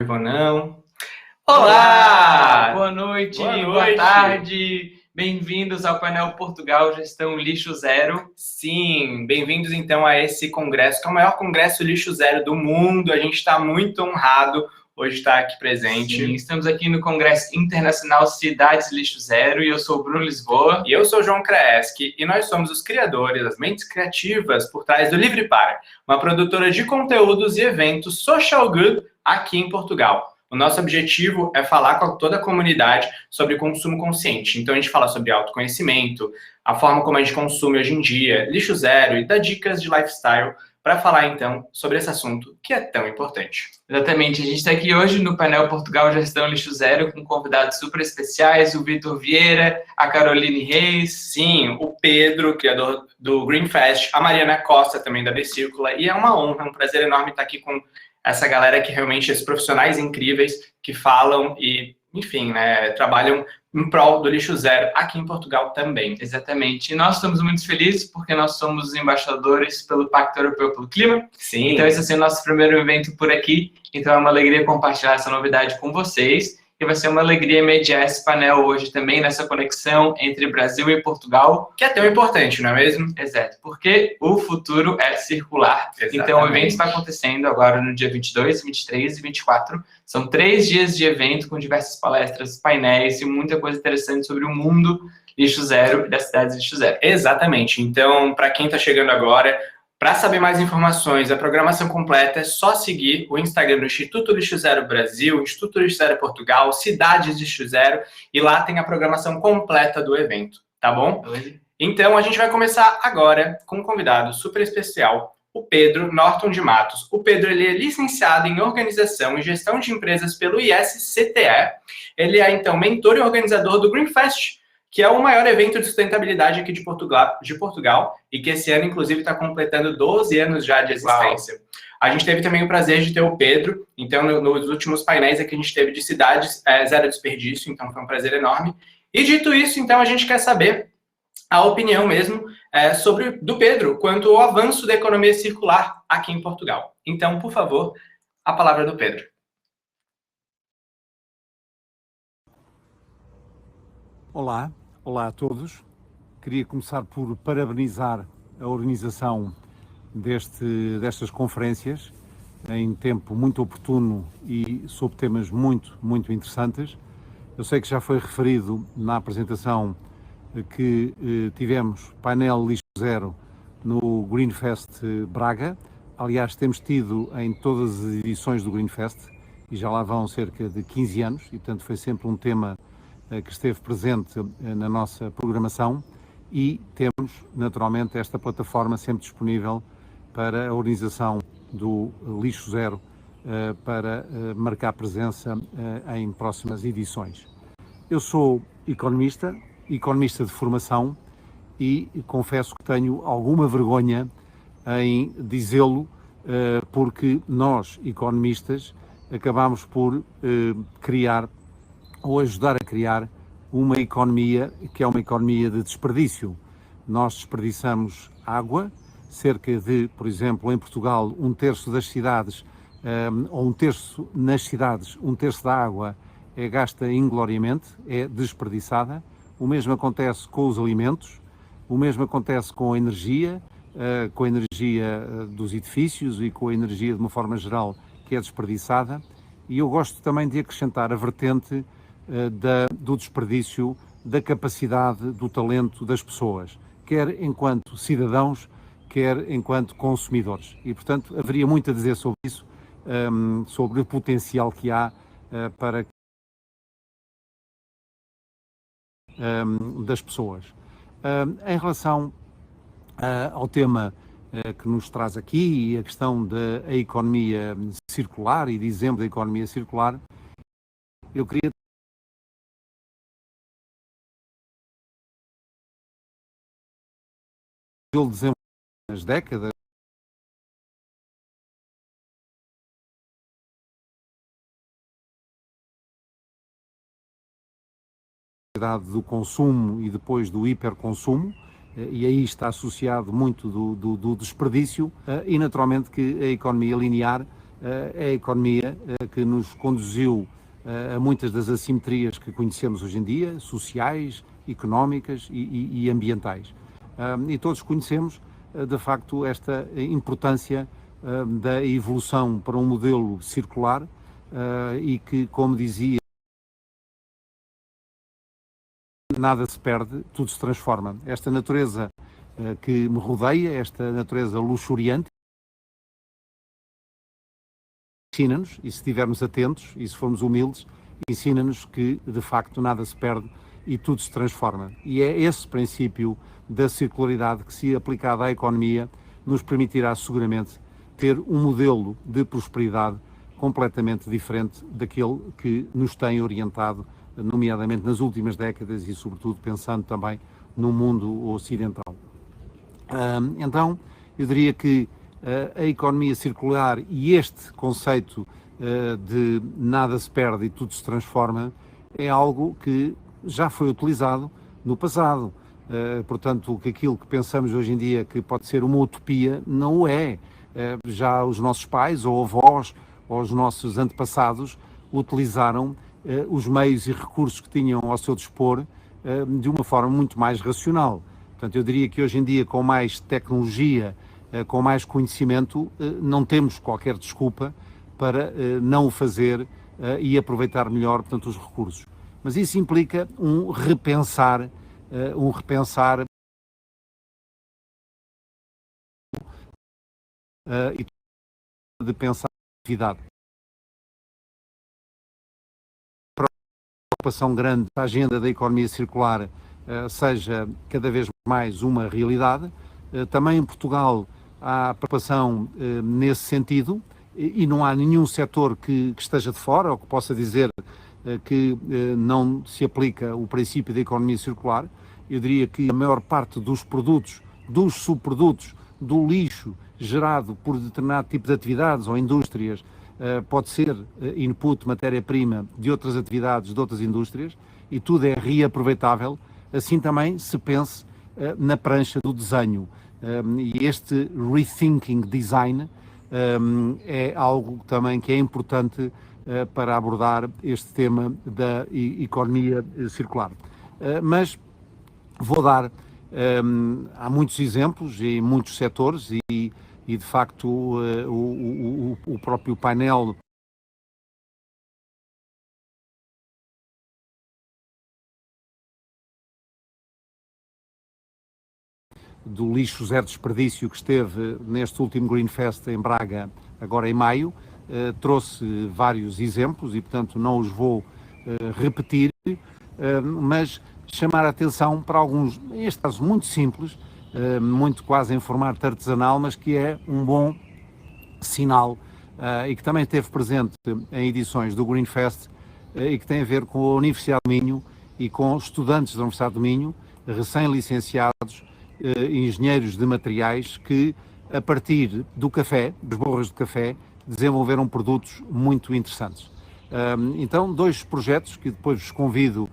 Ou não. Olá! Olá! Boa noite, Boa noite! boa tarde! Bem-vindos ao painel Portugal Gestão Lixo Zero. Sim, bem-vindos então a esse congresso, que é o maior congresso lixo zero do mundo. A gente está muito honrado hoje estar aqui presente. Sim, estamos aqui no Congresso Internacional Cidades Lixo Zero e eu sou o Bruno Lisboa. E eu sou o João Kreeski e nós somos os criadores, as mentes criativas por trás do Livre Para, uma produtora de conteúdos e eventos social good aqui em Portugal. O nosso objetivo é falar com toda a comunidade sobre consumo consciente. Então a gente fala sobre autoconhecimento, a forma como a gente consome hoje em dia, lixo zero e dá dicas de lifestyle para falar então sobre esse assunto que é tão importante. Exatamente, a gente está aqui hoje no painel Portugal Gestão Lixo Zero com convidados super especiais, o Vitor Vieira, a Caroline Reis. Sim, o Pedro, criador do Green Fest, a Mariana Costa também da Becírcula, e é uma honra, um prazer enorme estar aqui com essa galera que realmente, esses profissionais incríveis que falam e, enfim, né, trabalham em prol do lixo zero aqui em Portugal também. Exatamente. E nós estamos muito felizes porque nós somos os embaixadores pelo Pacto Europeu pelo Clima. Sim. Então esse vai ser o nosso primeiro evento por aqui. Então é uma alegria compartilhar essa novidade com vocês. E vai ser uma alegria mediar esse painel hoje também, nessa conexão entre Brasil e Portugal. Que é tão importante, não é mesmo? Exato, porque o futuro é circular. Exatamente. Então o evento está acontecendo agora no dia 22, 23 e 24. São 3 dias de evento com diversas palestras, painéis e muita coisa interessante sobre o mundo lixo zero e das cidades lixo zero. Exatamente. Então, para quem está chegando agora, para saber mais informações, a programação completa é só seguir o Instagram do Instituto Lixo Zero Brasil, Instituto Lixo Zero Portugal, Cidades Lixo Zero, e lá tem a programação completa do evento, tá bom? Então, a gente vai começar agora com um convidado super especial, o Pedro Norton de Matos. O Pedro, ele é licenciado em Organização e Gestão de Empresas pelo ISCTE. Ele é, então, mentor e organizador do Green Fest, que é o maior evento de sustentabilidade aqui de Portugal e que esse ano, inclusive, está completando 12 anos já de existência. Uau. A gente teve também o prazer de ter o Pedro, então, nos últimos painéis que a gente teve de cidades zero desperdício, então foi um prazer enorme. E dito isso, então, a gente quer saber a opinião mesmo do Pedro quanto ao avanço da economia circular aqui em Portugal. Então, por favor, a palavra do Pedro. Olá a todos. Queria começar por parabenizar a organização destas conferências em tempo muito oportuno e sobre temas muito interessantes. Eu sei que já foi referido na apresentação que tivemos painel lixo zero no Green Fest Braga. Aliás, temos tido em todas as edições do Green Fest e já lá vão cerca de 15 anos e, portanto, foi sempre um tema que esteve presente na nossa programação e temos, naturalmente, esta plataforma sempre disponível para a organização do Lixo Zero para marcar presença em próximas edições. Eu sou economista de formação e confesso que tenho alguma vergonha em dizê-lo porque nós, economistas, acabamos por criar ou ajudar a criar uma economia que é uma economia de desperdício. Nós desperdiçamos água, cerca de, por exemplo, em Portugal, 1/3 das cidades, ou 1/3 nas cidades, 1/3 da água é gasta ingloriamente, é desperdiçada. O mesmo acontece com os alimentos, o mesmo acontece com a energia dos edifícios e com a energia de uma forma geral que é desperdiçada. E eu gosto também de acrescentar a vertente do desperdício da capacidade, do talento das pessoas, quer enquanto cidadãos, quer enquanto consumidores. E, portanto, haveria muito a dizer sobre isso, sobre o potencial que há para das pessoas. Em relação ao tema que nos traz aqui e a questão da economia circular e de exemplo da economia circular, eu queria desenvolver nas décadas do consumo e depois do hiperconsumo, e aí está associado muito do desperdício e naturalmente que a economia linear é a economia que nos conduziu a muitas das assimetrias que conhecemos hoje em dia, sociais, económicas e ambientais. E todos conhecemos, de facto, esta importância da evolução para um modelo circular e que, como dizia, nada se perde, tudo se transforma. Esta natureza que me rodeia, esta natureza luxuriante, ensina-nos, e se estivermos atentos e se formos humildes, ensina-nos que de facto nada se perde e tudo se transforma. E é esse princípio da circularidade que, se aplicado à economia, nos permitirá seguramente ter um modelo de prosperidade completamente diferente daquele que nos tem orientado, nomeadamente nas últimas décadas e sobretudo pensando também no mundo ocidental. Então, eu diria que a economia circular e este conceito de nada se perde e tudo se transforma é algo que já foi utilizado no passado. Portanto, aquilo que pensamos hoje em dia que pode ser uma utopia, não o é. Já os nossos pais ou avós ou os nossos antepassados utilizaram os meios e recursos que tinham ao seu dispor de uma forma muito mais racional. Portanto, eu diria que hoje em dia, com mais tecnologia, com mais conhecimento, não temos qualquer desculpa para não o fazer e aproveitar melhor, portanto, os recursos. Mas isso implica um repensar e de pensar a atividade. A preocupação grande da agenda da economia circular seja cada vez mais uma realidade. Também em Portugal há preocupação nesse sentido e não há nenhum setor que esteja de fora ou que possa dizer que não se aplica o princípio da economia circular. Eu diria que a maior parte dos produtos, dos subprodutos, do lixo gerado por determinado tipo de atividades ou indústrias pode ser input, matéria-prima de outras atividades, de outras indústrias, e tudo é reaproveitável. Assim também se pense na prancha do desenho. E este rethinking design é algo também que é importante para abordar este tema da economia circular. Mas vou dar, há muitos exemplos em muitos setores e de facto o próprio painel do lixo zero desperdício que esteve neste último Green Fest em Braga, agora em maio, trouxe vários exemplos e, portanto, não os vou repetir, mas chamar a atenção para alguns, em este caso muito simples, muito quase em formato artesanal, mas que é um bom sinal e que também esteve presente em edições do Green Fest e que tem a ver com a Universidade do Minho e com estudantes da Universidade do Minho, recém-licenciados, engenheiros de materiais que, a partir do café, das borras de café, desenvolveram produtos muito interessantes. Então, dois projetos que depois vos convido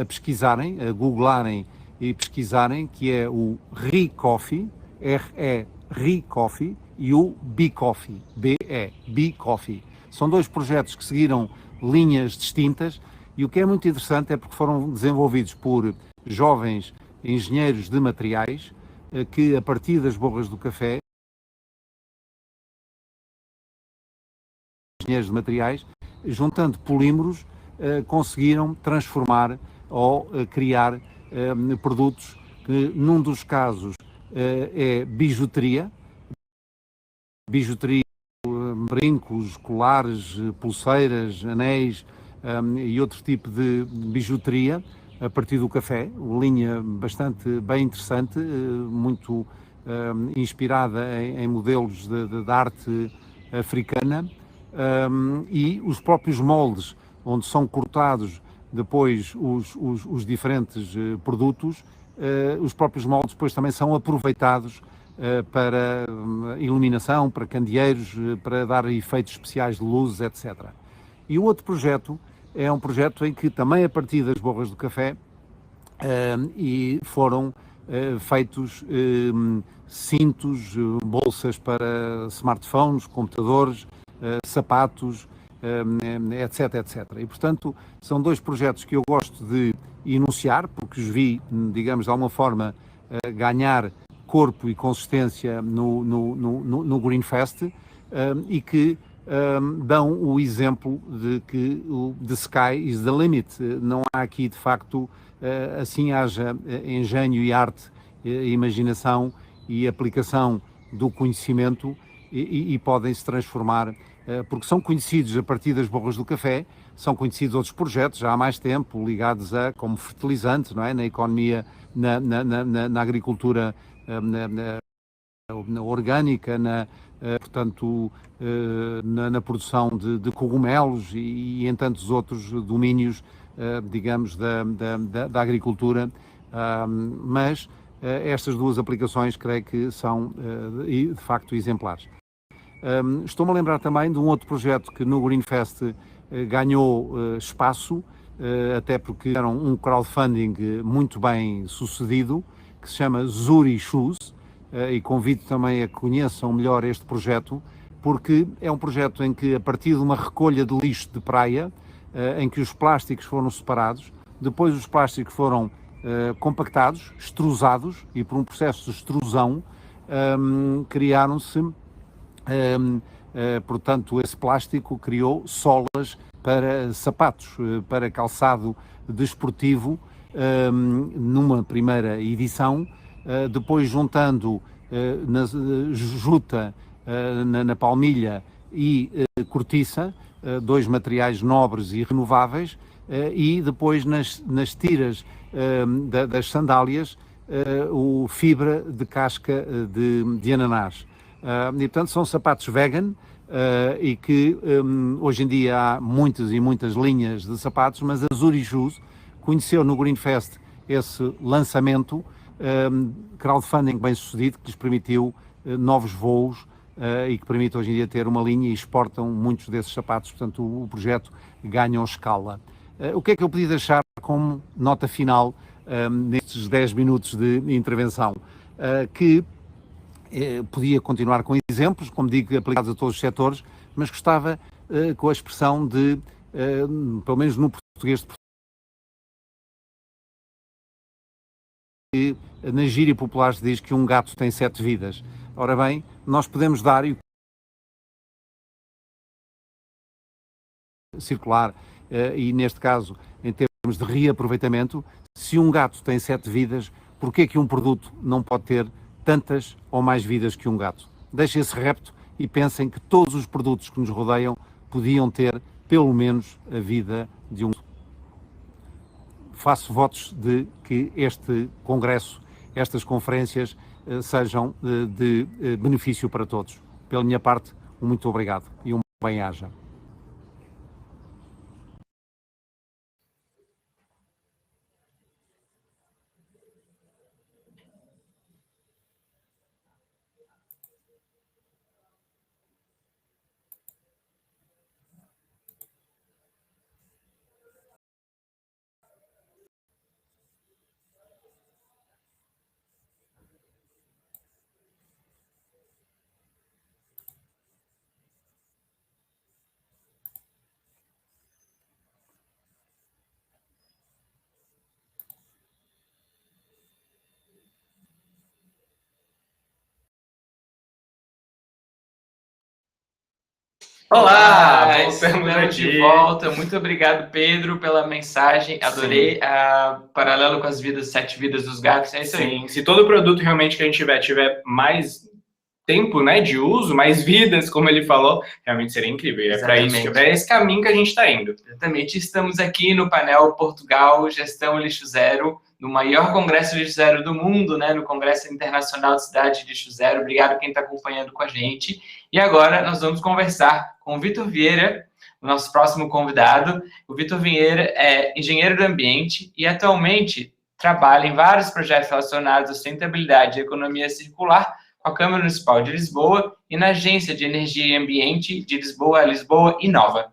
a pesquisarem, a googlarem e pesquisarem, que é o ReCoffee, ReCoffee, e o BeCoffee, BeCoffee. São dois projetos que seguiram linhas distintas e o que é muito interessante é porque foram desenvolvidos por jovens engenheiros de materiais que, a partir das borras do café, engenheiros de materiais, juntando polímeros, conseguiram transformar ou criar produtos que, num dos casos, é bijuteria, brincos, colares, pulseiras, anéis e outro tipo de bijuteria a partir do café, linha bastante bem interessante, muito inspirada em modelos de arte africana, e os próprios moldes, onde são cortados depois os diferentes produtos, os próprios moldes depois também são aproveitados para iluminação, para candeeiros, para dar efeitos especiais de luzes, etc. E o outro projeto é um projeto em que também a partir das borras do café e foram feitos cintos, bolsas para smartphones, computadores, sapatos, etc, etc. E, portanto, são dois projetos que eu gosto de enunciar, porque os vi, digamos, de alguma forma, ganhar corpo e consistência no Greenfest, e que dão o exemplo de que o the sky is the limit. Não há aqui, de facto, assim haja engenho e arte, imaginação e aplicação do conhecimento, e podem se transformar, porque são conhecidos a partir das borras do café, são conhecidos outros projetos já há mais tempo, ligados a, como fertilizante, não é? Na economia, na agricultura na orgânica, portanto, na produção de cogumelos e em tantos outros domínios, digamos, da agricultura, mas estas duas aplicações creio que são, de facto, exemplares. Estou-me a lembrar também de um outro projeto que no Greenfest ganhou espaço, até porque era um crowdfunding muito bem sucedido, que se chama Zuri Shoes, e convido também a que conheçam melhor este projeto, porque é um projeto em que, a partir de uma recolha de lixo de praia, em que os plásticos foram separados, depois os plásticos foram compactados, extrusados, e por um processo de extrusão criaram-se, portanto, esse plástico criou solas para sapatos, para calçado desportivo, numa primeira edição, depois juntando juta na palmilha e cortiça, dois materiais nobres e renováveis, e depois nas tiras das sandálias, o fibra de casca de ananás. E, portanto, são sapatos vegan, e que hoje em dia há muitas e muitas linhas de sapatos, mas a Zuri Shoes conheceu no Greenfest esse lançamento, crowdfunding bem sucedido, que lhes permitiu novos voos, e que permite hoje em dia ter uma linha, e exportam muitos desses sapatos. Portanto, o projeto ganha escala. O que é que eu podia deixar como nota final nestes 10 minutos de intervenção? Que podia continuar com exemplos, como digo, aplicados a todos os setores, mas gostava com a expressão de, pelo menos no português de Portugal, que na gíria popular se diz que um gato tem 7 vidas. Ora bem, nós podemos dar circular, e neste caso, em termos de reaproveitamento, se um gato tem 7 vidas, porquê é que um produto não pode ter tantas ou mais vidas que um gato? Deixem esse repto e pensem que todos os produtos que nos rodeiam podiam ter pelo menos a vida de um. Faço votos de que este congresso, estas conferências, sejam de benefício para todos. Pela minha parte, um muito obrigado e um bem-aja. Olá, estamos de volta. Muito obrigado, Pedro, pela mensagem. Adorei paralelo com as vidas, 7 vidas dos gatos. É isso aí. Sim, se todo produto realmente que a gente tiver mais tempo, né, de uso, mais vidas, como ele falou, realmente seria incrível. E é para isso, é esse caminho que a gente está indo. Exatamente. Estamos aqui no painel Portugal, Gestão Lixo Zero, no maior congresso de lixo zero do mundo, né, no Congresso Internacional de Cidade de Lixo Zero. Obrigado quem está acompanhando com a gente. E agora nós vamos conversar com o Vitor Vieira, o nosso próximo convidado. O Vitor Vieira é engenheiro do ambiente e atualmente trabalha em vários projetos relacionados à sustentabilidade e economia circular com a Câmara Municipal de Lisboa e na Agência de Energia e Ambiente de Lisboa, Lisboa Inova.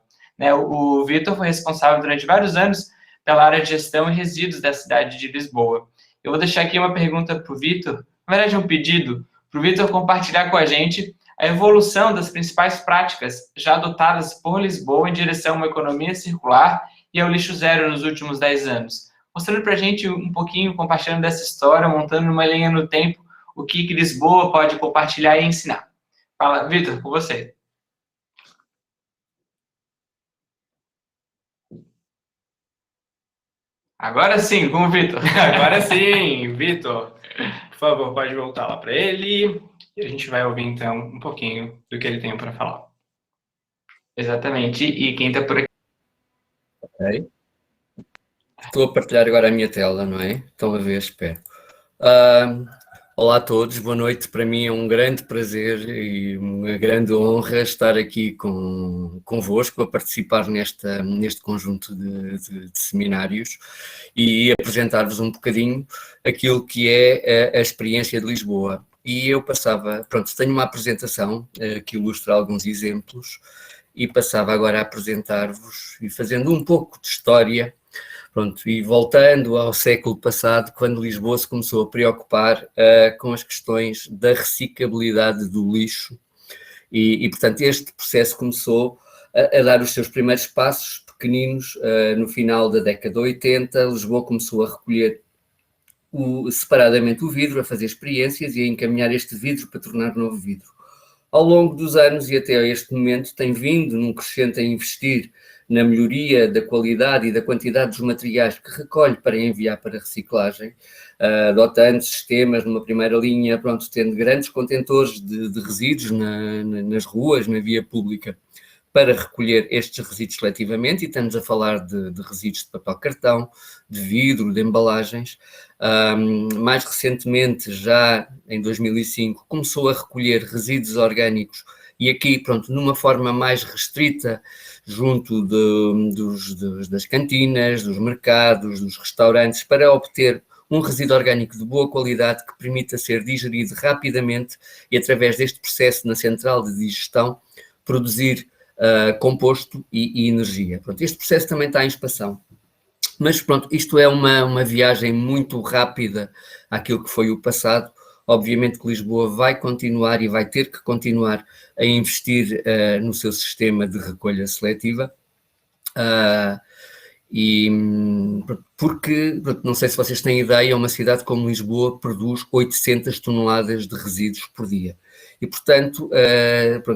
O Vitor foi responsável durante vários anos pela área de gestão e resíduos da cidade de Lisboa. Eu vou deixar aqui uma pergunta para o Vitor, na verdade um pedido, para o Vitor compartilhar com a gente a evolução das principais práticas já adotadas por Lisboa em direção a uma economia circular e ao lixo zero nos últimos 10 anos. Mostrando para a gente um pouquinho, compartilhando dessa história, montando uma linha no tempo, o que Lisboa pode compartilhar e ensinar. Fala, Vitor, com você. Agora sim, com o Vitor. Agora sim, Vitor. Por favor, pode voltar lá para ele e a gente vai ouvir então um pouquinho do que ele tem para falar. Exatamente. E quem está por aqui? Ok. Estou a partilhar agora a minha tela, não é? Estão a ver, espero. Olá a todos, boa noite. Para mim é um grande prazer e uma grande honra estar aqui convosco a participar neste conjunto de seminários e apresentar-vos um bocadinho aquilo que é a experiência de Lisboa. E eu passava, pronto, tenho uma apresentação que ilustra alguns exemplos e passava agora a apresentar-vos e fazendo um pouco de história. Pronto, e voltando ao século passado, quando Lisboa se começou a preocupar com as questões da reciclabilidade do lixo e portanto, este processo começou a dar os seus primeiros passos pequeninos no final da década de 80. Lisboa começou a recolher separadamente o vidro, a fazer experiências e a encaminhar este vidro para tornar novo vidro. Ao longo dos anos e até este momento tem vindo num crescente a investir na melhoria da qualidade e da quantidade dos materiais que recolhe para enviar para reciclagem, adotando sistemas numa primeira linha, pronto, tendo grandes contentores de resíduos nas ruas, na via pública, para recolher estes resíduos seletivamente, e estamos a falar de resíduos de papel cartão, de vidro, de embalagens. Mais recentemente, já em 2005, começou a recolher resíduos orgânicos e aqui, pronto, numa forma mais restrita, junto das cantinas, dos mercados, dos restaurantes, para obter um resíduo orgânico de boa qualidade que permita ser digerido rapidamente e, através deste processo na central de digestão, produzir composto e energia. Pronto, este processo também está em expansão. Mas pronto, isto é uma viagem muito rápida àquilo que foi o passado. Obviamente que Lisboa vai continuar e vai ter que continuar a investir no seu sistema de recolha seletiva. Porque, não sei se vocês têm ideia, uma cidade como Lisboa produz 800 toneladas de resíduos por dia. E, portanto,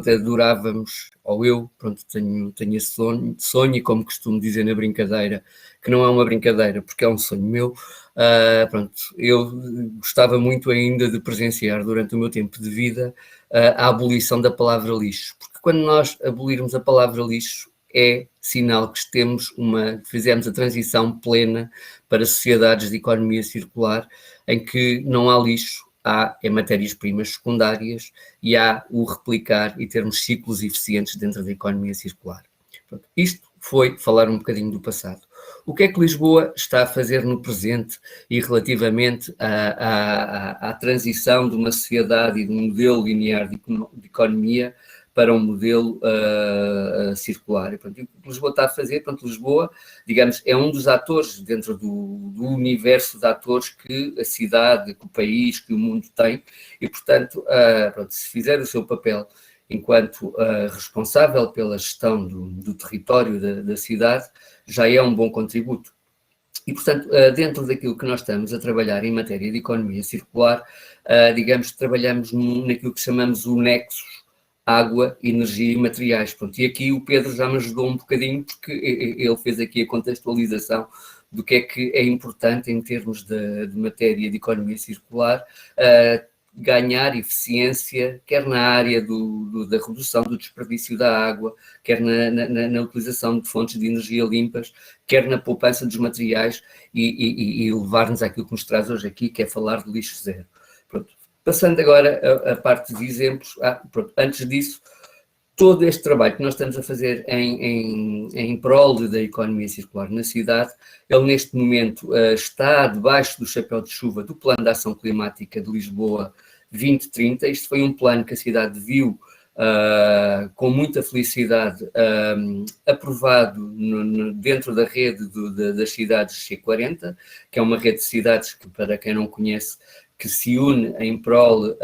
adorávamos, ou eu, tenho esse sonho, e como costumo dizer na brincadeira, que não é uma brincadeira, porque é um sonho meu, eu gostava muito ainda de presenciar durante o meu tempo de vida a abolição da palavra lixo, porque quando nós abolirmos a palavra lixo, é sinal que fizemos a transição plena para sociedades de economia circular, em que não há lixo, há matérias-primas secundárias e há o replicar e termos ciclos eficientes dentro da economia circular. Pronto, isto foi falar um bocadinho do passado. O que é que Lisboa está a fazer no presente e relativamente à transição de uma sociedade e de um modelo linear de economia para um modelo circular? E, pronto, o que Lisboa está a fazer, Lisboa, digamos, é um dos atores dentro do universo de atores que a cidade, que o país, que o mundo tem, e, portanto, se fizer o seu papel enquanto responsável pela gestão do território da cidade, já é um bom contributo. E, portanto, dentro daquilo que nós estamos a trabalhar em matéria de economia circular, digamos, trabalhamos naquilo que chamamos o nexo água, energia e materiais. Pronto, e aqui o Pedro já me ajudou um bocadinho, porque ele fez aqui a contextualização do que é importante em termos de matéria de economia circular, ganhar eficiência, quer na área da redução do desperdício da água, quer na utilização de fontes de energia limpas, quer na poupança dos materiais e levar-nos àquilo que nos traz hoje aqui, que é falar de lixo zero. Pronto. Passando agora a parte de exemplos, antes disso, todo este trabalho que nós estamos a fazer em prol da economia circular na cidade, ele neste momento está debaixo do chapéu de chuva do Plano de Ação Climática de Lisboa 2030. Isto foi um plano que a cidade viu com muita felicidade aprovado dentro da rede das cidades C40, que é uma rede de cidades que, para quem não conhece, que se une em prol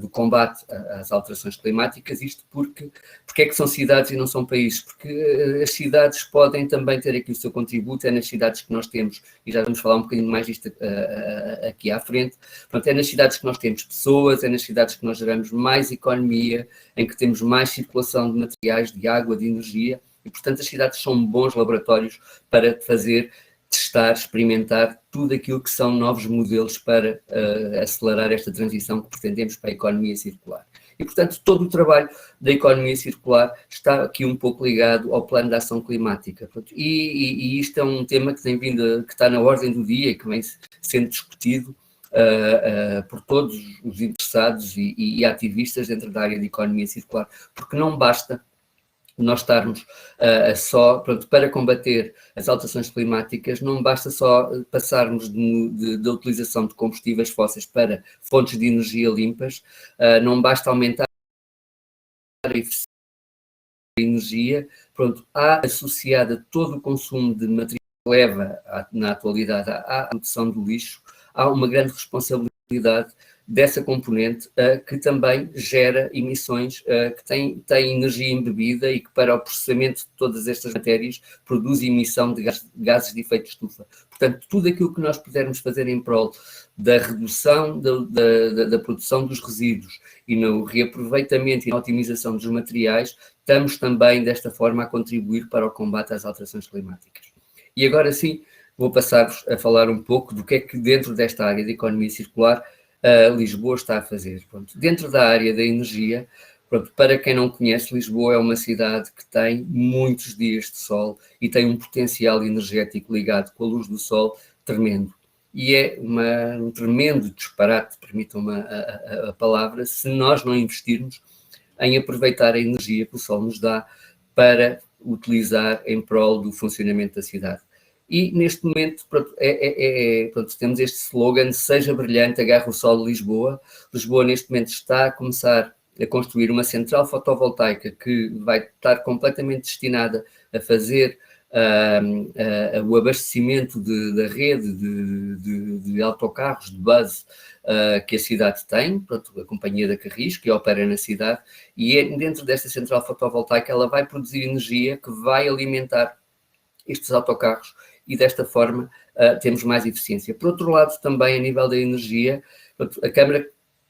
do combate às alterações climáticas, isto porque é que são cidades e não são países? Porque as cidades podem também ter aqui o seu contributo, é nas cidades que nós temos, e já vamos falar um bocadinho mais disto aqui à frente, portanto, é nas cidades que nós temos pessoas, é nas cidades que nós geramos mais economia, em que temos mais circulação de materiais, de água, de energia, e portanto as cidades são bons laboratórios para fazer, testar, experimentar tudo aquilo que são novos modelos para acelerar esta transição que pretendemos para a economia circular. E, portanto, todo o trabalho da economia circular está aqui um pouco ligado ao plano de ação climática. E isto é um tema que tem vindo, que está na ordem do dia e que vem sendo discutido por todos os interessados e ativistas dentro da área de economia circular, porque não basta nós estarmos só, pronto, para combater as alterações climáticas, não basta só passarmos da utilização de combustíveis fósseis para fontes de energia limpas, não basta aumentar a eficiência da energia, pronto, há associada todo o consumo de material que leva, na atualidade, à produção do lixo, há uma grande responsabilidade dessa componente que também gera emissões, que tem energia embebida e que para o processamento de todas estas matérias produz emissão de gases de efeito de estufa. Portanto, tudo aquilo que nós pudermos fazer em prol da redução da produção dos resíduos e no reaproveitamento e na otimização dos materiais, estamos também desta forma a contribuir para o combate às alterações climáticas. E agora sim, vou passar-vos a falar um pouco do que é que dentro desta área de economia circular Lisboa está a fazer. Pronto, dentro da área da energia, pronto, para quem não conhece, Lisboa é uma cidade que tem muitos dias de sol e tem um potencial energético ligado com a luz do sol tremendo. E é um tremendo disparate, permitam-me a palavra, se nós não investirmos em aproveitar a energia que o sol nos dá para utilizar em prol do funcionamento da cidade. E neste momento, pronto, pronto, temos este slogan: seja brilhante, agarra o sol de Lisboa. Lisboa neste momento está a começar a construir uma central fotovoltaica que vai estar completamente destinada a fazer o abastecimento da rede de autocarros, de base que a cidade tem, pronto, a Companhia da Carris, que opera na cidade, e dentro desta central fotovoltaica ela vai produzir energia que vai alimentar estes autocarros e desta forma temos mais eficiência. Por outro lado, também a nível da energia, a Câmara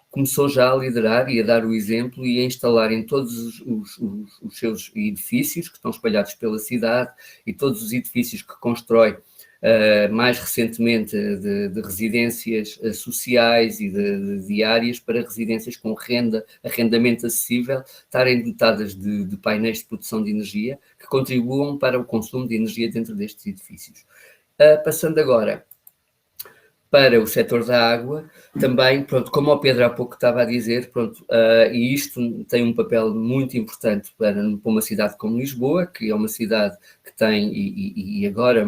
começou já a liderar e a dar o exemplo e a instalar em todos os seus edifícios que estão espalhados pela cidade e todos os edifícios que constrói mais recentemente de residências sociais e de áreas para residências com arrendamento acessível, estarem dotadas de painéis de produção de energia que contribuam para o consumo de energia dentro destes edifícios. Passando agora para o setor da água, também, pronto, como o Pedro há pouco estava a dizer, pronto, e isto tem um papel muito importante para uma cidade como Lisboa, que é uma cidade que tem, e agora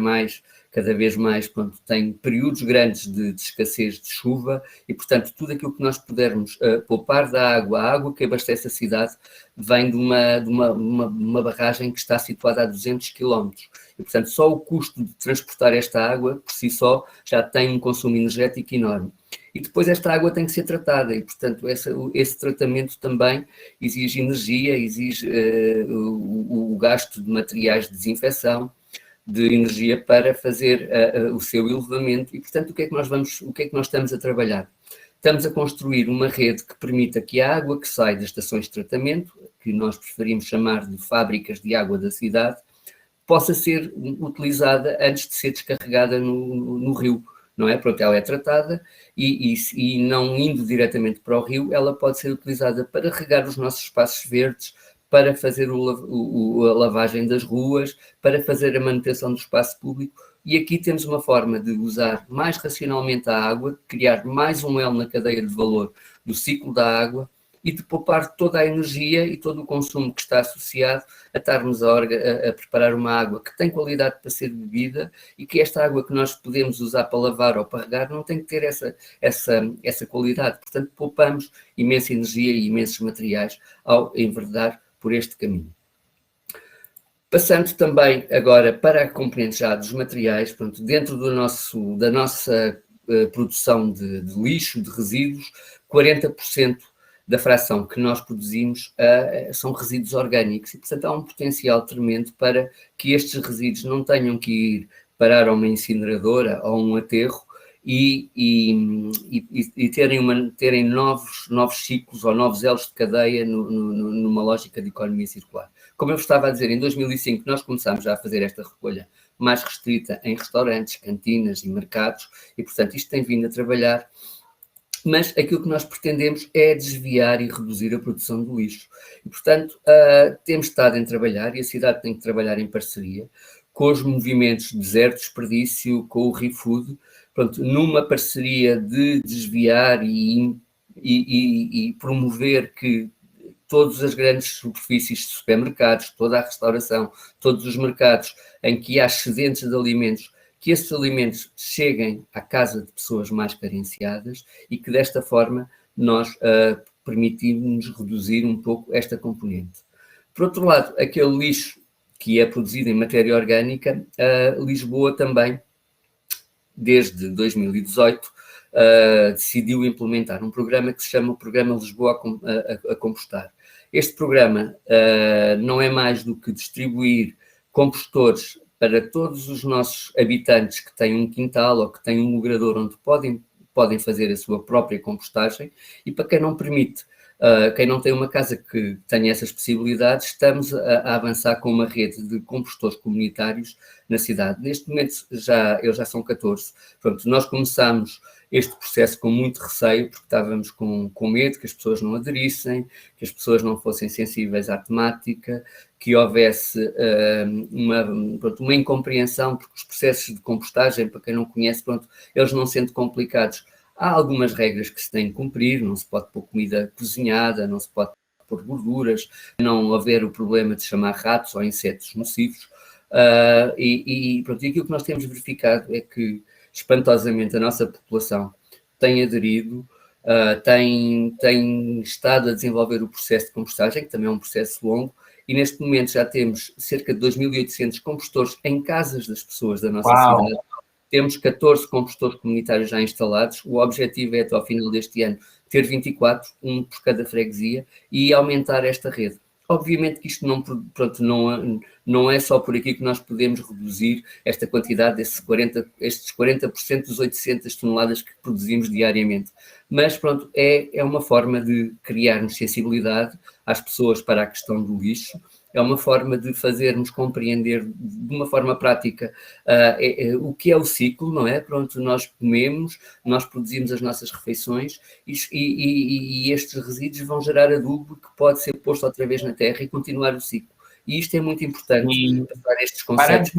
cada vez mais, pronto, tem períodos grandes de escassez de chuva e, portanto, tudo aquilo que nós pudermos poupar da água, a água que abastece a cidade vem de uma barragem que está situada a 200 km. E, portanto, só o custo de transportar esta água, por si só, já tem um consumo energético enorme. E depois esta água tem que ser tratada e, portanto, esse tratamento também exige energia, exige o gasto de materiais de desinfecção, de energia para fazer o seu elevamento e, portanto, o que é que nós estamos a trabalhar? Estamos a construir uma rede que permita que a água que sai das estações de tratamento, que nós preferimos chamar de fábricas de água da cidade, possa ser utilizada antes de ser descarregada no rio, não é? Pronto, ela é tratada e não indo diretamente para o rio, ela pode ser utilizada para regar os nossos espaços verdes, para fazer a lavagem das ruas, para fazer a manutenção do espaço público. E aqui temos uma forma de usar mais racionalmente a água, criar mais um elo na cadeia de valor do ciclo da água e de poupar toda a energia e todo o consumo que está associado a estarmos a preparar uma água que tem qualidade para ser bebida e que esta água que nós podemos usar para lavar ou para regar não tem que ter essa qualidade. Portanto, poupamos imensa energia e imensos materiais ao enverdar por este caminho. Passando também agora para a componente já dos materiais, pronto, dentro da nossa produção de lixo, de resíduos, 40% da fração que nós produzimos são resíduos orgânicos. E, portanto, há um potencial tremendo para que estes resíduos não tenham que ir parar a uma incineradora ou a um aterro e terem novos ciclos ou novos elos de cadeia numa lógica de economia circular. Como eu estava a dizer, em 2005 nós começámos já a fazer esta recolha mais restrita em restaurantes, cantinas e mercados, e, portanto, isto tem vindo a trabalhar. Mas aquilo que nós pretendemos é desviar e reduzir a produção de lixo. E, portanto, temos estado em trabalhar, e a cidade tem que trabalhar em parceria, com os movimentos de zero desperdício, com o ReFood, pronto, numa parceria de desviar e promover que todas as grandes superfícies de supermercados, toda a restauração, todos os mercados em que há excedentes de alimentos, que esses alimentos cheguem à casa de pessoas mais carenciadas e que desta forma nós permitimos reduzir um pouco esta componente. Por outro lado, aquele lixo que é produzido em matéria orgânica, Lisboa também, desde 2018, decidiu implementar um programa que se chama o Programa Lisboa a Compostar. Este programa não é mais do que distribuir compostores para todos os nossos habitantes que têm um quintal ou que têm um logrador onde podem fazer a sua própria compostagem, e para quem não permite, quem não tem uma casa que tenha essas possibilidades, estamos a avançar com uma rede de compostores comunitários na cidade. Neste momento eles já são 14. Pronto, nós começámos este processo com muito receio, porque estávamos com medo que as pessoas não aderissem, que as pessoas não fossem sensíveis à temática, que houvesse uma incompreensão, porque os processos de compostagem, para quem não conhece, eles não sendo complicados, há algumas regras que se têm que cumprir, não se pode pôr comida cozinhada, não se pode pôr gorduras, não haver o problema de chamar ratos ou insetos nocivos, e aquilo que nós temos verificado é que, espantosamente, a nossa população tem aderido, tem estado a desenvolver o processo de compostagem, que também é um processo longo, e neste momento já temos cerca de 2.800 compostores em casas das pessoas da nossa cidade. Temos 14 compostores comunitários já instalados. O objetivo é, até ao final deste ano, ter 24, um por cada freguesia, e aumentar esta rede. Obviamente que isto não é só por aqui que nós podemos reduzir esta quantidade, estes 40% dos 800 toneladas que produzimos diariamente. Mas, é uma forma de criarmos sensibilidade às pessoas para a questão do lixo, é uma forma de fazermos compreender de uma forma prática o que é o ciclo, não é? Nós comemos, nós produzimos as nossas refeições e estes resíduos vão gerar adubo que pode ser posto outra vez na terra e continuar o ciclo. E isto é muito importante, passar estes conceitos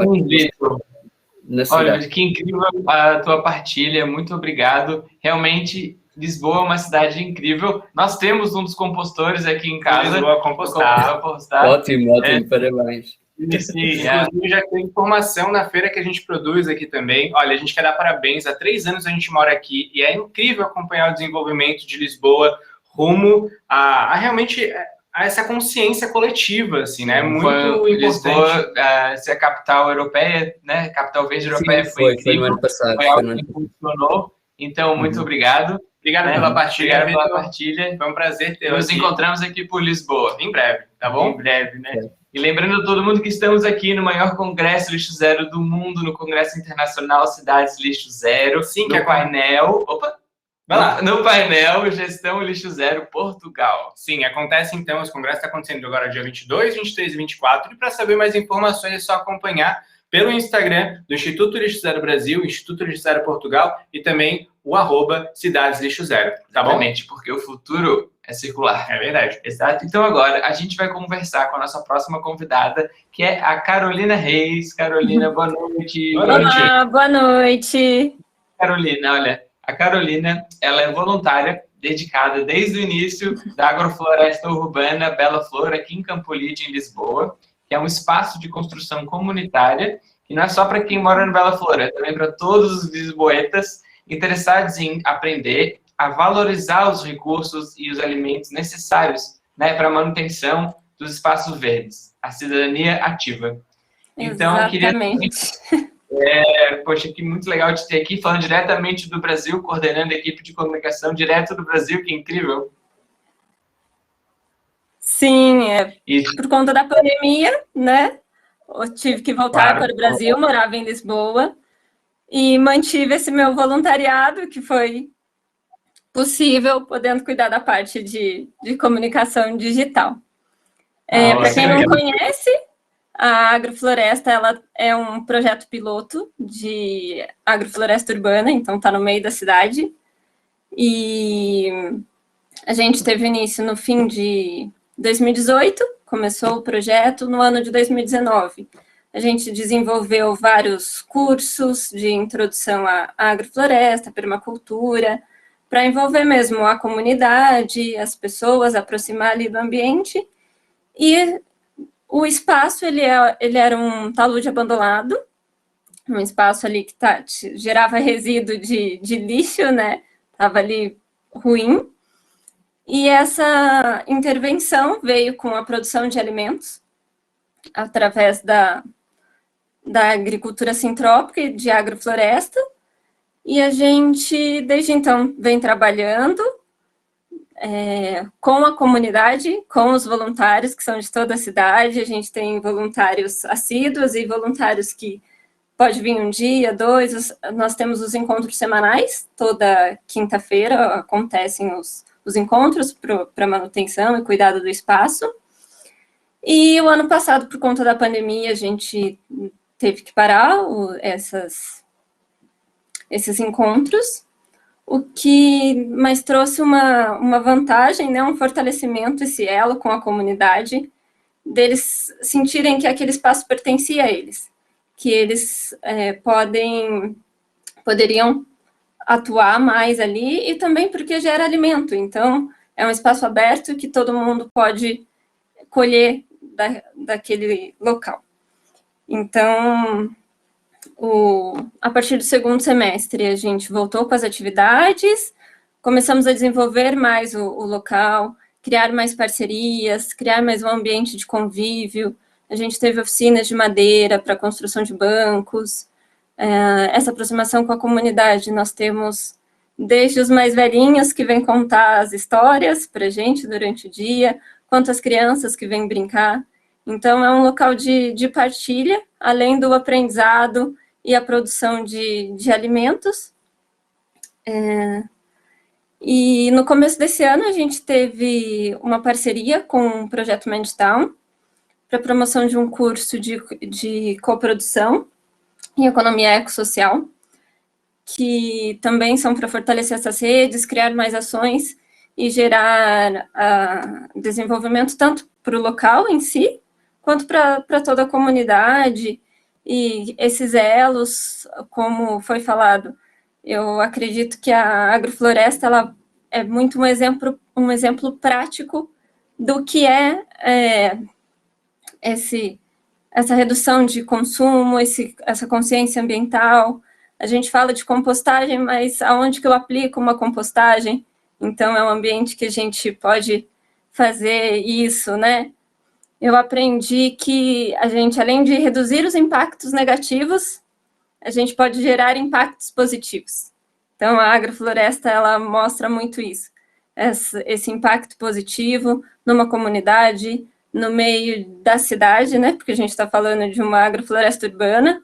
na cidade. Olha, que incrível a tua partilha, muito obrigado. Realmente, Lisboa é uma cidade incrível. Nós temos um dos compostores aqui em casa. Lisboa compostar. Ótimo, parabéns. Inclusive, já tem informação na feira que a gente produz aqui também. Olha, a gente quer dar parabéns. Há 3 anos a gente mora aqui e é incrível acompanhar o desenvolvimento de Lisboa rumo a realmente a essa consciência coletiva, assim, né? Muito importante. Lisboa, ser a capital europeia, né? Capital verde europeia. Sim, foi no ano passado. Foi algo que funcionou. Então, muito obrigado. Obrigado pela partilha. Obrigado pela partilha. Foi um prazer ter Nos encontramos aqui por Lisboa. Em breve, tá bom? Em breve, né? E lembrando a todo mundo que estamos aqui no maior congresso Lixo Zero do mundo, no Congresso Internacional Cidades Lixo Zero. Sim, no painel... Opa! Vai lá. No painel Gestão Lixo Zero Portugal. Sim, acontece então, esse congresso está acontecendo agora dia 22, 23 e 24, e para saber mais informações é só acompanhar pelo Instagram do Instituto Lixo Zero Brasil, Instituto Lixo Zero Portugal e também o @Cidades Lixo Zero, tá bom? Exatamente, porque o futuro é circular. É verdade. Exato. Então agora a gente vai conversar com a nossa próxima convidada, que é a Carolina Reis. Carolina, boa noite. Olá, boa noite. Carolina, olha, a Carolina, ela é voluntária, dedicada desde o início da Agrofloresta Urbana Bela Flor, aqui em Campolide, em Lisboa, que é um espaço de construção comunitária, que não é só para quem mora no Bela Flor, é também para todos os lisboetas interessados em aprender a valorizar os recursos e os alimentos necessários, né, para a manutenção dos espaços verdes, a cidadania ativa. Então, exatamente. Poxa, que muito legal te ter aqui, falando diretamente do Brasil, coordenando a equipe de comunicação direto do Brasil, que incrível. Sim, E, por conta da pandemia, né? Eu tive que voltar claro, para o Brasil, morava em Lisboa, e mantive esse meu voluntariado, que foi possível, podendo cuidar da parte de comunicação digital. Para quem não conhece, a Agrofloresta ela é um projeto piloto de agrofloresta urbana, então está no meio da cidade. E a gente teve início no fim de 2018, começou o projeto no ano de 2019. A gente desenvolveu vários cursos de introdução à agrofloresta, permacultura, para envolver mesmo a comunidade, as pessoas, aproximar ali do ambiente. E o espaço, ele era um talude abandonado, um espaço ali que gerava resíduo de lixo, né? Estava ali ruim. E essa intervenção veio com a produção de alimentos, através da agricultura sintrópica e de agrofloresta. E a gente, desde então, vem trabalhando com a comunidade, com os voluntários que são de toda a cidade. A gente tem voluntários assíduos e voluntários que pode vir um dia, dois. Nós temos os encontros semanais, toda quinta-feira acontecem os encontros para manutenção e cuidado do espaço. E o ano passado, por conta da pandemia, a gente teve que parar esses encontros, o que mais trouxe uma vantagem, né, um fortalecimento, esse elo com a comunidade, deles sentirem que aquele espaço pertencia a eles, que eles poderiam atuar mais ali, e também porque gera alimento, então é um espaço aberto que todo mundo pode colher daquele local. Então, a partir do segundo semestre, a gente voltou com as atividades, começamos a desenvolver mais o local, criar mais parcerias, criar mais um ambiente de convívio. A gente teve oficinas de madeira para construção de bancos. Essa aproximação com a comunidade, nós temos desde os mais velhinhos que vêm contar as histórias para a gente durante o dia, quanto as crianças que vêm brincar. Então, é um local de partilha, além do aprendizado e a produção de alimentos. E no começo desse ano, a gente teve uma parceria com o Projeto Mandstown para a promoção de um curso de coprodução em economia ecossocial, que também são para fortalecer essas redes, criar mais ações e gerar desenvolvimento tanto para o local em si, quanto para toda a comunidade. E esses elos, como foi falado, eu acredito que a agrofloresta ela é muito um exemplo prático do que essa redução de consumo, essa consciência ambiental. A gente fala de compostagem, mas aonde que eu aplico uma compostagem? Então, é um ambiente que a gente pode fazer isso, né? Eu aprendi que a gente, além de reduzir os impactos negativos, a gente pode gerar impactos positivos. Então, a agrofloresta, ela mostra muito isso. Esse impacto positivo numa comunidade, no meio da cidade, né? Porque a gente está falando de uma agrofloresta urbana.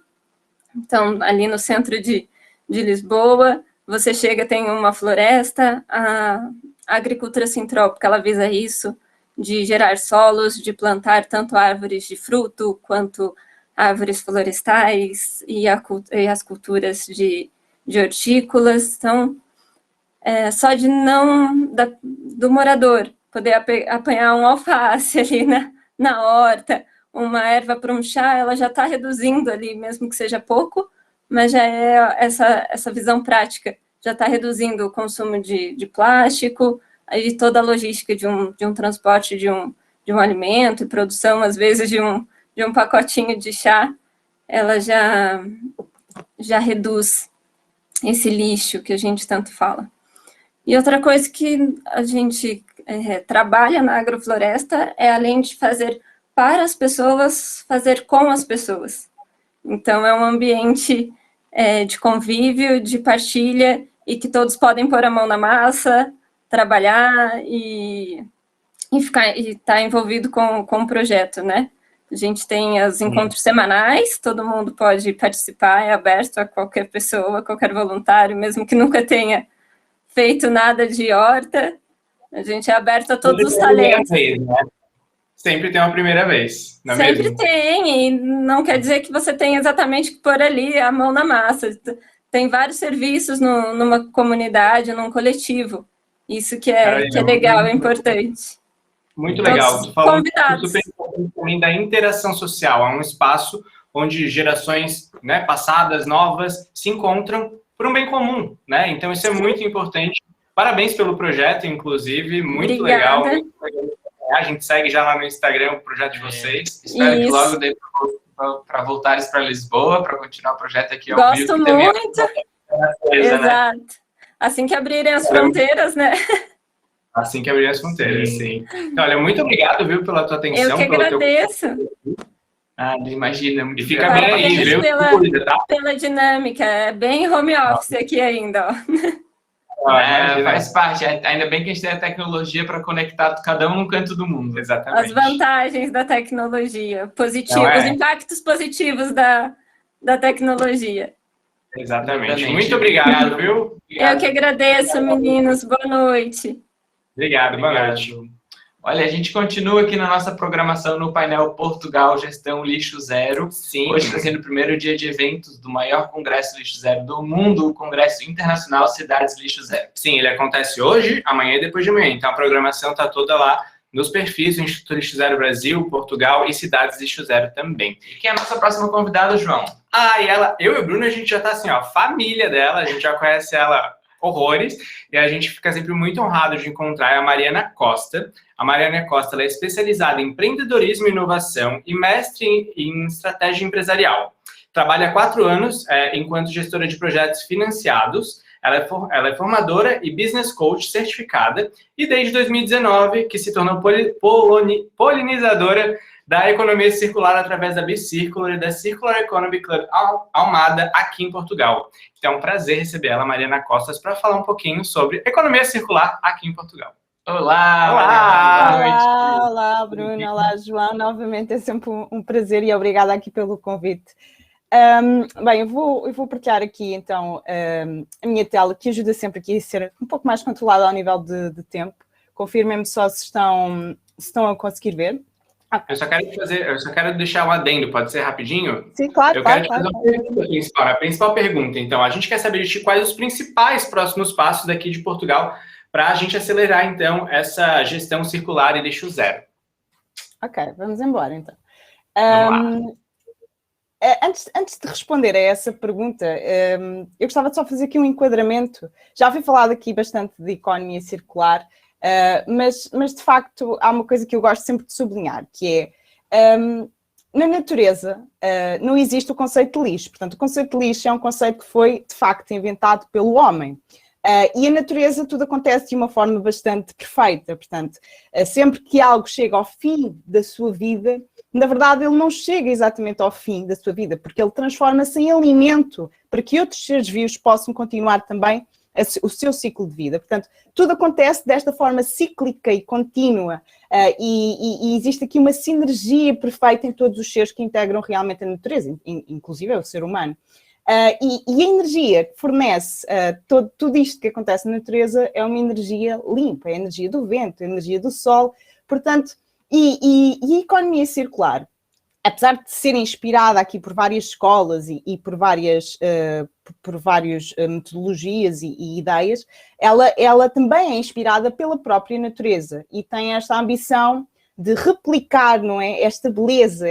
Então, ali no centro de Lisboa, você chega, tem uma floresta. A agricultura sintrópica, ela visa isso, de gerar solos, de plantar tanto árvores de fruto, quanto árvores florestais, e as culturas de hortícolas. Então, só de do morador poder apanhar um alface ali na horta, uma erva para um chá, ela já está reduzindo ali, mesmo que seja pouco, mas já é essa visão prática, já está reduzindo o consumo de plástico, aí toda a logística de um transporte de um alimento e produção, às vezes, de um pacotinho de chá, ela já reduz esse lixo que a gente tanto fala. E outra coisa que a gente trabalha na agrofloresta é, além de fazer para as pessoas, fazer com as pessoas. Então, é um ambiente de convívio, de partilha, e que todos podem pôr a mão na massa, trabalhar e estar envolvido com o projeto, né? A gente tem os encontros semanais, todo mundo pode participar, é aberto a qualquer pessoa, qualquer voluntário, mesmo que nunca tenha feito nada de horta, a gente é aberto a todos os talentos. Vez, né? Sempre tem uma primeira vez, não é Sempre mesmo? tem, e não quer dizer que você tenha exatamente que pôr ali a mão na massa. Tem vários serviços numa comunidade, num coletivo. Isso que é legal, é importante. Muito legal. Tu falou Convidados. super importante também da interação social. É um espaço onde gerações, né, passadas, novas, se encontram por um bem comum, né? Então, isso é muito importante. Parabéns pelo projeto, inclusive. Muito legal. A gente segue já lá no Instagram o projeto de vocês. Espero que logo dê para voltares para Lisboa, para continuar o projeto aqui ao vivo. Gosto muito. Exato. Né? Assim que abrirem as fronteiras, né? Assim que abrirem as fronteiras, sim. Então, olha, muito obrigado, viu, pela tua atenção. Eu que agradeço. Imagina, muito e fica bem aí, viu? Pela dinâmica, é bem home office aqui ainda, ó. Faz parte, ainda bem que a gente tem a tecnologia para conectar cada um num canto do mundo. Exatamente. As vantagens da tecnologia, os impactos positivos da tecnologia. Exatamente. Muito obrigado, viu? Obrigado. Eu que agradeço, meninos. Boa noite. Obrigado, boa noite. Olha, a gente continua aqui na nossa programação no painel Portugal Gestão Lixo Zero. Sim. Hoje está sendo o primeiro dia de eventos do maior congresso Lixo Zero do mundo, o Congresso Internacional Cidades Lixo Zero. Sim, ele acontece hoje, amanhã e depois de amanhã. Então, a programação está toda lá nos perfis do Instituto Lixo Zero Brasil, Portugal e Cidades Lixo Zero também. E quem é a nossa próxima convidada, João? Eu e o Bruno, a gente já tá assim, ó, família dela, a gente já conhece ela horrores, e a gente fica sempre muito honrado de encontrar a Mariana Costa. A Mariana Costa, ela é especializada em empreendedorismo e inovação e mestre em estratégia empresarial. Trabalha há 4 anos enquanto gestora de projetos financiados. Ela é formadora e business coach certificada e desde 2019 que se tornou polinizadora da economia circular através da Bicircular e da Circular Economy Club Almada aqui em Portugal. Então é um prazer receber ela, Mariana Costas, para falar um pouquinho sobre economia circular aqui em Portugal. Olá! Olá! Mariana. Olá, Bruno! Olá, João! Novamente é sempre um prazer e obrigada aqui pelo convite. Bem, eu vou partilhar aqui então a minha tela, que ajuda sempre aqui a ser um pouco mais controlada ao nível de tempo. Confirmem-me só se estão a conseguir ver. Eu só quero deixar um adendo, pode ser rapidinho? Sim, claro. Eu quero te fazer uma pergunta, a principal pergunta. Então, a gente quer saber de ti quais os principais próximos passos daqui de Portugal para a gente acelerar, então, essa gestão circular e lixo zero. Ok, vamos embora, então. Vamos lá. Antes de responder a essa pergunta, eu gostava de só fazer aqui um enquadramento. Já fui falado aqui bastante de economia circular, mas de facto há uma coisa que eu gosto sempre de sublinhar, que é, na natureza não existe o conceito de lixo. Portanto, o conceito de lixo é um conceito que foi, de facto, inventado pelo homem. E a natureza tudo acontece de uma forma bastante perfeita. Portanto, sempre que algo chega ao fim da sua vida, na verdade ele não chega exatamente ao fim da sua vida, porque ele transforma-se em alimento para que outros seres vivos possam continuar também o seu ciclo de vida. Portanto, tudo acontece desta forma cíclica e contínua e existe aqui uma sinergia perfeita em todos os seres que integram realmente a natureza, inclusive o ser humano. E a energia que fornece tudo isto que acontece na natureza é uma energia limpa, é a energia do vento, a energia do sol. Portanto, e a economia circular, apesar de ser inspirada aqui por várias escolas e por várias metodologias e ideias, ela também é inspirada pela própria natureza e tem esta ambição de replicar, não é, esta beleza,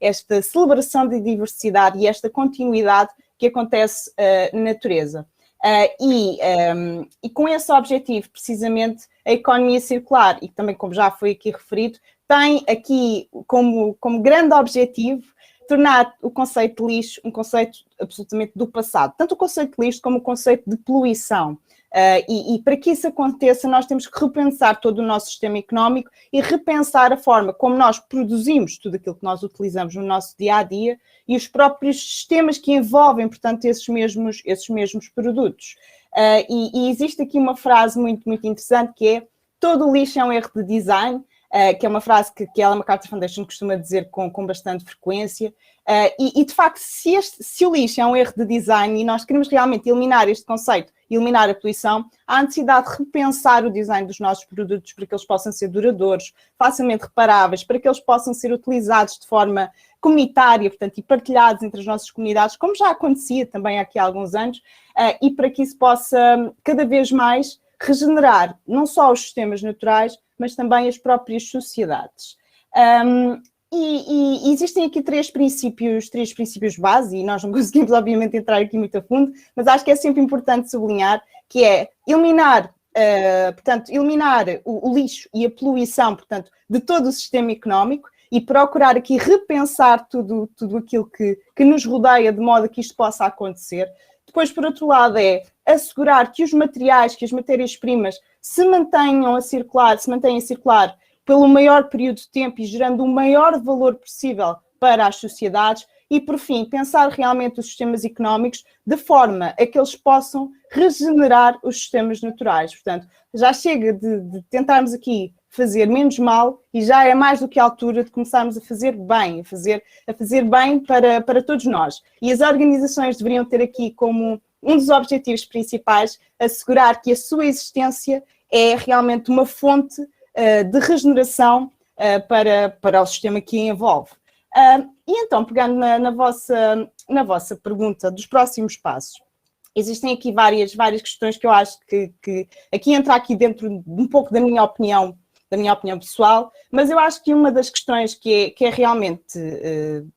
esta celebração de diversidade e esta continuidade que acontece na natureza. E com esse objetivo, precisamente, a economia circular, e também como já foi aqui referido, tem aqui como grande objetivo tornar o conceito de lixo um conceito absolutamente do passado. Tanto o conceito de lixo como o conceito de poluição. E para que isso aconteça, nós temos que repensar todo o nosso sistema económico e repensar a forma como nós produzimos tudo aquilo que nós utilizamos no nosso dia-a-dia e os próprios sistemas que envolvem, portanto, esses mesmos produtos. E existe aqui uma frase muito, muito interessante que é: todo o lixo é um erro de design, que é uma frase que a Ellen MacArthur Foundation costuma dizer com bastante frequência. E de facto, se o lixo é um erro de design e nós queremos realmente eliminar este conceito, eliminar a poluição, há necessidade de repensar o design dos nossos produtos para que eles possam ser duradouros, facilmente reparáveis, para que eles possam ser utilizados de forma comunitária, portanto, e partilhados entre as nossas comunidades, como já acontecia também aqui há alguns anos, e para que isso possa cada vez mais regenerar não só os sistemas naturais, mas também as próprias sociedades. E existem aqui três princípios base, e nós não conseguimos, obviamente, entrar aqui muito a fundo, mas acho que é sempre importante sublinhar, que é eliminar o lixo e a poluição, portanto, de todo o sistema económico e procurar aqui repensar tudo aquilo que nos rodeia de modo a que isto possa acontecer. Depois, por outro lado, é assegurar que os materiais, que as matérias-primas se mantenham a circular pelo maior período de tempo e gerando o maior valor possível para as sociedades. E, por fim, pensar realmente os sistemas económicos de forma a que eles possam regenerar os sistemas naturais. Portanto, já chega de tentarmos aqui fazer menos mal e já é mais do que a altura de começarmos a fazer bem, a fazer bem para todos nós. E as organizações deveriam ter aqui como um dos objetivos principais assegurar que a sua existência é realmente uma fonte de regeneração para o sistema que a envolve. E então, pegando na vossa pergunta dos próximos passos, existem aqui várias questões que eu acho que aqui entra aqui dentro de um pouco da minha opinião pessoal, mas eu acho que uma das questões que é realmente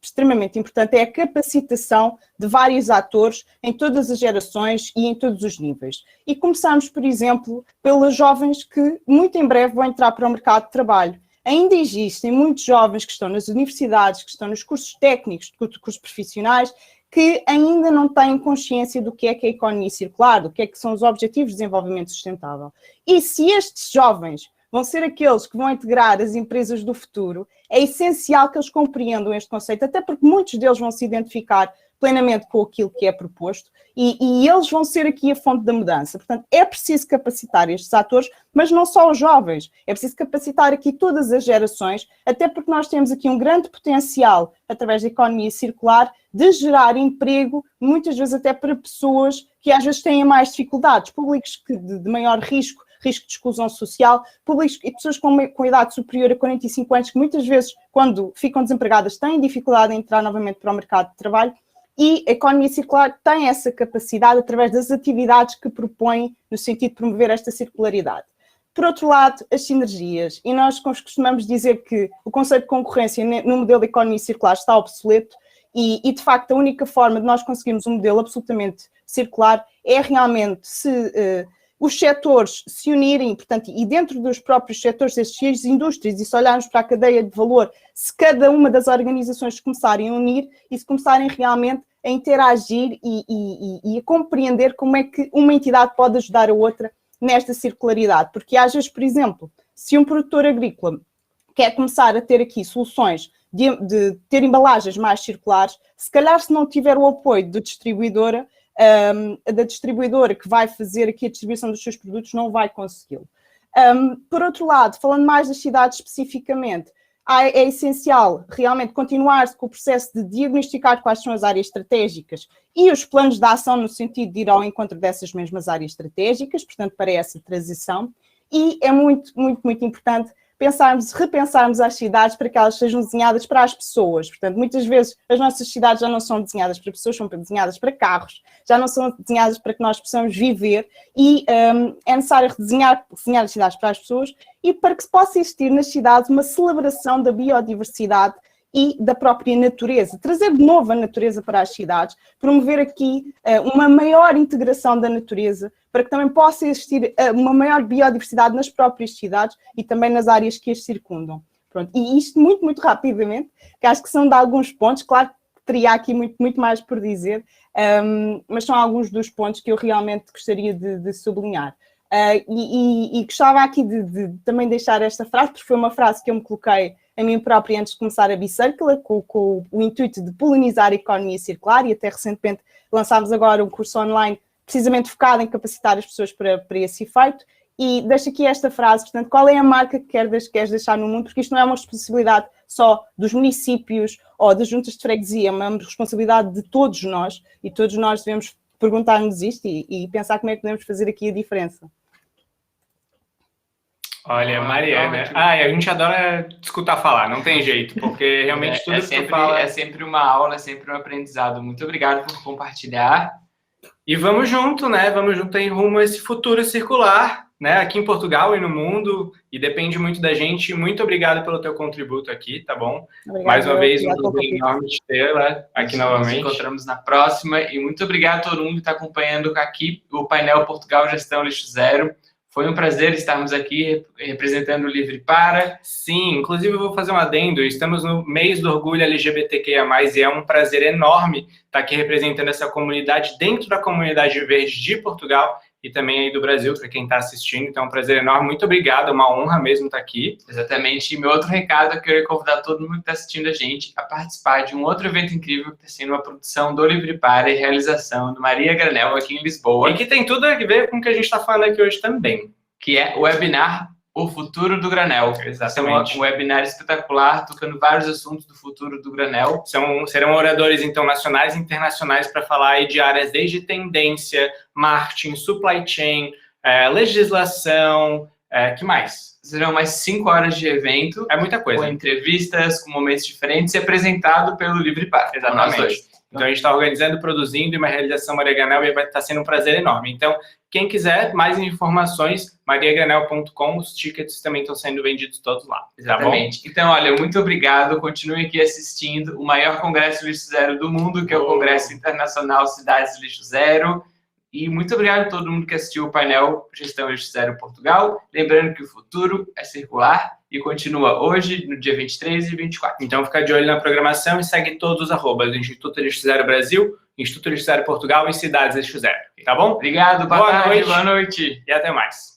extremamente importante é a capacitação de vários atores em todas as gerações e em todos os níveis. E começamos, por exemplo, pelas jovens que muito em breve vão entrar para o mercado de trabalho. Ainda existem muitos jovens que estão nas universidades, que estão nos cursos técnicos, cursos profissionais, que ainda não têm consciência do que é a economia circular, do que é que são os objetivos de desenvolvimento sustentável. E se estes jovens vão ser aqueles que vão integrar as empresas do futuro, é essencial que eles compreendam este conceito, até porque muitos deles vão se identificar plenamente com aquilo que é proposto e eles vão ser aqui a fonte da mudança. Portanto, é preciso capacitar estes atores, mas não só os jovens, é preciso capacitar aqui todas as gerações, até porque nós temos aqui um grande potencial, através da economia circular, de gerar emprego, muitas vezes até para pessoas que às vezes têm mais dificuldades, públicos de maior risco de exclusão social, públicos e pessoas com idade superior a 45 anos, que muitas vezes, quando ficam desempregadas, têm dificuldade em entrar novamente para o mercado de trabalho, e a economia circular tem essa capacidade através das atividades que propõe no sentido de promover esta circularidade. Por outro lado, as sinergias, e nós costumamos dizer que o conceito de concorrência no modelo de economia circular está obsoleto, e de facto a única forma de nós conseguirmos um modelo absolutamente circular é realmente se os setores se unirem, portanto, e dentro dos próprios setores das indústrias, e se olharmos para a cadeia de valor, se cada uma das organizações se começarem a unir e se começarem realmente a interagir e a compreender como é que uma entidade pode ajudar a outra nesta circularidade. Porque às vezes, por exemplo, se um produtor agrícola quer começar a ter aqui soluções de ter embalagens mais circulares, se calhar se não tiver o apoio da distribuidora que vai fazer aqui a distribuição dos seus produtos, não vai consegui-lo. Por outro lado, falando mais das cidades especificamente, é essencial realmente continuar-se com o processo de diagnosticar quais são as áreas estratégicas e os planos de ação no sentido de ir ao encontro dessas mesmas áreas estratégicas, portanto, para essa transição. E é muito, muito, muito importante repensarmos as cidades para que elas sejam desenhadas para as pessoas. Portanto, muitas vezes as nossas cidades já não são desenhadas para pessoas, são desenhadas para carros, já não são desenhadas para que nós possamos viver e é necessário desenhar as cidades para as pessoas e para que se possa existir nas cidades uma celebração da biodiversidade e da própria natureza, trazer de novo a natureza para as cidades, promover aqui uma maior integração da natureza, para que também possa existir uma maior biodiversidade nas próprias cidades e também nas áreas que as circundam. Pronto. E isto muito, muito rapidamente, que acho que são de alguns pontos, claro, teria aqui muito mais por dizer, mas são alguns dos pontos que eu realmente gostaria de sublinhar. E gostava aqui de também deixar esta frase, porque foi uma frase que eu me coloquei a mim própria antes de começar a Bicircular, com o intuito de polinizar a economia circular, e até recentemente lançámos agora um curso online precisamente focado em capacitar as pessoas para esse efeito. E deixo aqui esta frase, portanto, qual é a marca que queres deixar no mundo? Porque isto não é uma responsabilidade só dos municípios ou das juntas de freguesia, é uma responsabilidade de todos nós, e todos nós devemos perguntar-nos isto e pensar como é que podemos fazer aqui a diferença. Olha, Mariana, a gente adora escutar falar, não tem jeito, porque realmente tudo que tu fala... É sempre uma aula, é sempre um aprendizado. Muito obrigado por compartilhar. E vamos junto, né? Vamos junto em rumo a esse futuro circular, né? Aqui em Portugal e no mundo, e depende muito da gente. Muito obrigado pelo teu contributo aqui, tá bom? Obrigada, mais uma vez, um prazer enorme te ter lá aqui novamente. Nos encontramos na próxima, e muito obrigado a todo mundo que está acompanhando aqui o painel Portugal Gestão Lixo Zero. Foi um prazer estarmos aqui representando o Livre Para. Sim, inclusive eu vou fazer um adendo, estamos no mês do orgulho LGBTQIA+, e é um prazer enorme estar aqui representando essa comunidade dentro da comunidade verde de Portugal e também aí do Brasil, para quem está assistindo. Então é um prazer enorme, muito obrigado, é uma honra mesmo estar aqui. Exatamente, e meu outro recado é que eu queria convidar todo mundo que está assistindo a gente a participar de um outro evento incrível que está sendo uma produção do Livre Para e realização do Maria Granel aqui em Lisboa. E que tem tudo a ver com o que a gente está falando aqui hoje também. Que é o webinar O Futuro do Granel. Exatamente. É um webinar espetacular, tocando vários assuntos do futuro do granel. Serão oradores, então, nacionais e internacionais para falar aí de áreas desde tendência, marketing, supply chain, legislação, que mais? Serão mais 5 horas de evento. É muita coisa. Com entrevistas, com momentos diferentes e apresentado pelo Livre Para. Exatamente. Nós dois. Então, a gente está organizando, produzindo uma realização Maria Granel, e vai estar sendo um prazer enorme. Então, quem quiser mais informações, mariagranel.com, os tickets também estão sendo vendidos todos lá. Exatamente. Tá bom? Então, olha, muito obrigado. Continue aqui assistindo o maior congresso Lixo Zero do mundo, que é o Congresso Internacional Cidades Lixo Zero. E muito obrigado a todo mundo que assistiu o painel Gestão Lixo Zero Portugal. Lembrando que o futuro é circular e continua hoje, no dia 23 e 24. Então, fica de olho na programação e segue todos os arrobas do Instituto Lixo Zero Brasil, Instituto Lixo Zero Portugal e Cidades Lixo Zero. Tá bom? Obrigado, boa tarde, boa noite. E até mais.